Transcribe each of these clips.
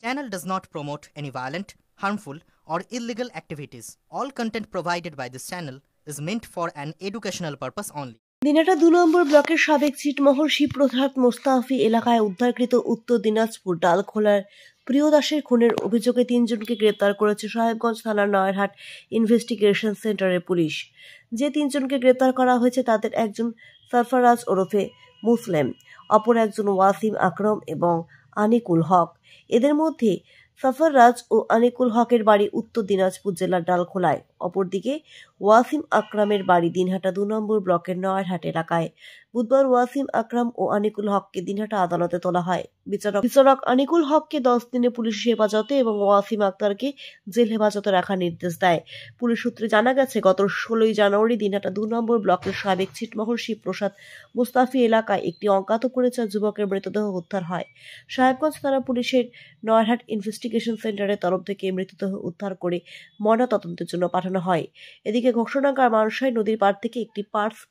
channel does not promote any violent, harmful, or illegal activities. All content provided by this channel is meant for an educational purpose only. Dinhata ২ নম্বর ব্লকের সাবেক ছিটমহল শিবপ্রসাদ মোস্তাফি এলাকায় উদ্ধারকৃত উত্তর দিনাজপুর ডালখোলার প্রিয় দাসের খুনের অভিযোগে ৩ জনকে গ্রেপ্তার করেছে সাহেবগঞ্জ থানার নয়ারহাট ইনভেস্টিগেশন সেন্টারের পুলিশ। যে ৩ জনকে গ্রেপ্তার করা হয়েছে তাদের একজন সরফরাজ ওরফে মুসলিম, অপর একজন ওয়াসিম আকরম এবং আনিকুল হক। এদের মধ্যে সরফরাজ ও আনিকুল হকের বাড়ি উত্তর দিনাজপুর জেলার ডালখোলায়, অপরদিকে ওয়াসিম আকরামের বাড়ি দিনহাটা ২ নম্বর ব্লকের নয়ারহাট এলাকায়। বুধবার ওয়াসিম আকরাম ও আনিকুল হককে দিনহাটা আদালতে তোলা হয়। বিচারক আনিকুল হককে 10 দিনের পুলিশ হেফাজতে এবং ওয়াসিম আক্তারকে জেল হেফাজতে রাখার নির্দেশ দেয়। পুলিশ সূত্রে জানা গেছে, গত 16 জানুয়ারি দিনহাটা 2 নম্বর ব্লকের সাবেক ছিটমহল শিবপ্রসাদ মোস্তাফি এলাকায় একটি অজ্ঞাত পরিচয় যুবকের মৃতদেহ উদ্ধার হয়। সাহেবগঞ্জ থানা পুলিশের নয়ারহাট ইনভেস্টিগেশন সেন্টারের তরফ থেকে মৃতদেহ উদ্ধার করে ময়নাতদন্তের জন্য পাঠানো হয়। এদিকে ঘোষণাগার মানসাই নদীর পাড় থেকে একটি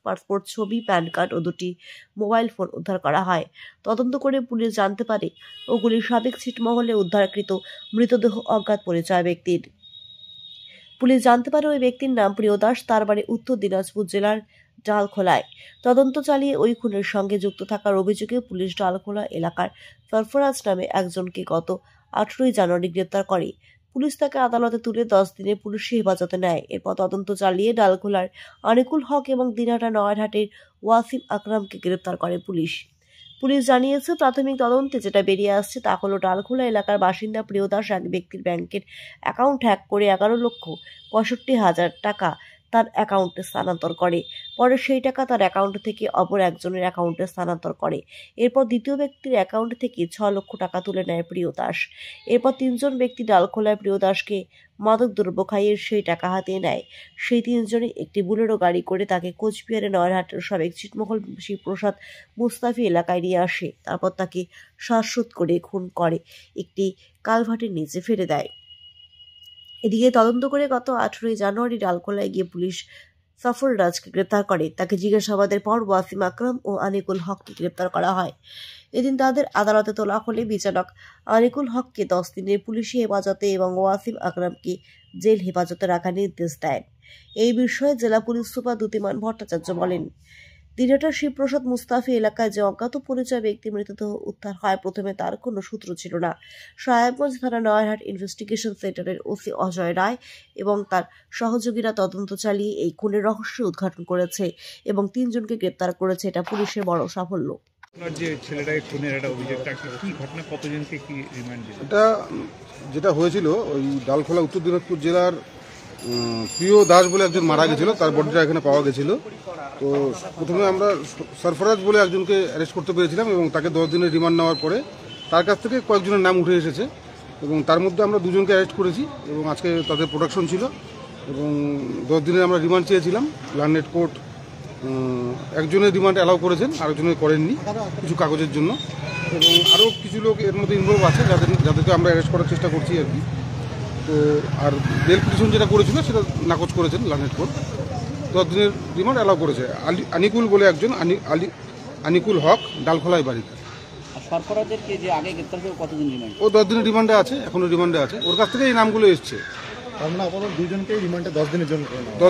পাসপোর্ট ছবি, প্যান কার্ড ও 2টি মোবাইল ফোন উদ্ধার করা হয়। তদন্ত করে পুলিশ জানতে পারে ওগুলি সাবেক ছিটমহলে উদ্ধারকৃত মৃতদেহ অজ্ঞাত পরিচয় ব্যক্তির। পুলিশ জানতে পারে ওই ব্যক্তির নাম প্রিয় দাস, তার বাড়ি উত্তর দিনাজপুর জেলার ডালখোলায়। তদন্ত চালিয়ে ওই খুনের সঙ্গে যুক্ত থাকার অভিযোগে পুলিশ ডালখোলা এলাকার সরফরাজ নামে একজনকে গত 18 জানুয়ারি গ্রেপ্তার করে। পুলিশ তাকে আদালতে তুলে 10 দিনের পুলিশি হেফাজতে নেয়। এরপর তদন্ত চালিয়ে ডালখোলার আনিকুল হক এবং দিনহাটা নয়ারহাটের ওয়াসিম আকরামকে গ্রেপ্তার করে পুলিশ। পুলিশ জানিয়েছে, প্রাথমিক তদন্তে যেটা বেরিয়ে আসছে তা হলো ডালখোলা এলাকার বাসিন্দা প্রিয় দাস এক ব্যক্তির ব্যাংকের অ্যাকাউন্ট হ্যাক করে 11,65,000 টাকা তার অ্যাকাউন্টে স্থানান্তর করে। পরে সেই টাকা তার অ্যাকাউন্ট থেকে অপর একজনের অ্যাকাউন্টে স্থানান্তর করে। এরপর দ্বিতীয় ব্যক্তির অ্যাকাউন্ট থেকে 6 লক্ষ টাকা তুলে নেয় প্রিয় দাস। এরপর 3 জন ব্যক্তি ডালখোলায় প্রিয় দাসকে মাদক দ্রব্য খাইয়ে সেই টাকা হাতিয়ে নেয়। সেই 3 জনই একটি বুলেরো গাড়ি করে তাকে কোচবিহারে নয়ারহাটের সাবেক ছিটমহল শিবপ্রসাদ মুস্তাফি এলাকায় নিয়ে আসে। তারপর তাকে শ্বাসরোধ করে খুন করে একটি কালভার্টের নিচে ফেলে দেয়। এদিকে তদন্ত করে গত 18 জানুয়ারি ডালখোলায় গিয়ে পুলিশ সরফরাজকে গ্রেপ্তার করে। তাকে জিজ্ঞাসাবাদের পর ওয়াসিম আকরাম ও আনিকুল হককে গ্রেপ্তার করা হয়। এদিন তাদের আদালতে তোলা হলে বিচারক আনিকুল হককে 10 দিনের পুলিশি হেফাজতে এবং ওয়াসিম আকরামকে জেল হেফাজতে রাখার নির্দেশ দেন। এই বিষয়ে জেলা পুলিশ সুপার দ্যুতিমান ভট্টাচার্য বলেন, দিনহাটার শিবপ্রসাদ মুস্তাফি এলাকায় যে অজ্ঞাত পরিচয় ব্যক্তির মৃতদেহ উদ্ধার হয়, প্রথমে তার কোনো সূত্র ছিল না। সাহেবগঞ্জ থানা নয়ারহাট ইনভেস্টিগেশন সেন্টারের ওসি অজয় রায় এবং তার সহযোগীরা তদন্ত চালিয়ে এই খুনের রহস্য উদ্ঘাটন করেছে এবং 3 জনকে গ্রেপ্তার করেছে। এটা পুলিশের বড় সাফল্য। এটা যেটা হয়েছিল, ওই ডালখোলা উত্তর দিনাজপুর জেলার প্রিয় দাস বলে একজন মারা গেছিল, তার বডিটা এখানে পাওয়া গেছিল। তো প্রথমে আমরা সরফরাজ বলে একজনকে অ্যারেস্ট করতে পেরেছিলাম এবং তাকে 10 দিনের রিমান্ড নেওয়ার পরে তার কাছ থেকে কয়েকজনের নাম উঠে এসেছে এবং তার মধ্যে আমরা 2 জনকে অ্যারেস্ট করেছি এবং আজকে তাদের প্রোডাকশন ছিল এবং 10 দিনের আমরা রিমান্ড চেয়েছিলাম। লার্নেট কোর্ট একজনের রিমান্ড অ্যালাউ করেছেন, আরেকজনের করেননি কিছু কাগজের জন্য, এবং আরও কিছু লোক এর মধ্যে ইনভলভ আছে যাদেরকে আমরা অ্যারেস্ট করার চেষ্টা করছি আর কি। তো আর বেল পিটিশন যেটা করেছিল সেটা নাকচ করেছেন লার্নেট কোর্ট। 10 দিনের রিমান্ড অ্যালাউ করেছে। আনিকুল বলে একজন, আনিকুল হক, ডালখোলায় বাড়ি। ও 10 দিনের রিমান্ডে আছে, এখনো রিমান্ডে আছে। ওর কাছ থেকে এই নামগুলো এসছে। 10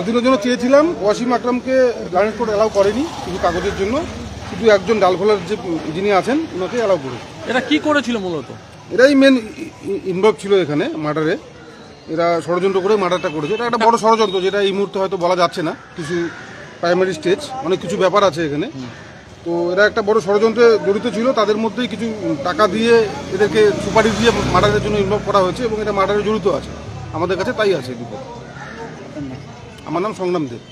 দিনের জন্য চেয়েছিলাম। ওয়াসিম আকরামকে লার্নেট কোর্ট অ্যালাউ করেনি কিছু কাগজের জন্য, শুধু একজন ডালখোলার যে যিনি আছেন ওনাকে অ্যালাউ করেছে। এটা কি করেছিল মূলত? এরাই মেন ইনভলভ ছিল এখানে মার্ডারে। এরা ষড়যন্ত্র করে মার্ডারটা করেছে। এটা একটা বড় ষড়যন্ত্র, যেটা এই মুহূর্তে হয়তো বলা যাচ্ছে না, কিছু প্রাইমারি স্টেজ, অনেক কিছু ব্যাপার আছে এখানে। তো এরা একটা বড় ষড়যন্ত্রে জড়িত ছিল। তাদের মধ্যেই কিছু টাকা দিয়ে এদেরকে সুপারিশ দিয়ে মার্ডারের জন্য ইনভলভ করা হয়েছে এবং এটা মার্ডারে জড়িত আছে, আমাদের কাছে তাই আছে। আমার নাম সংগ্রাম দেব।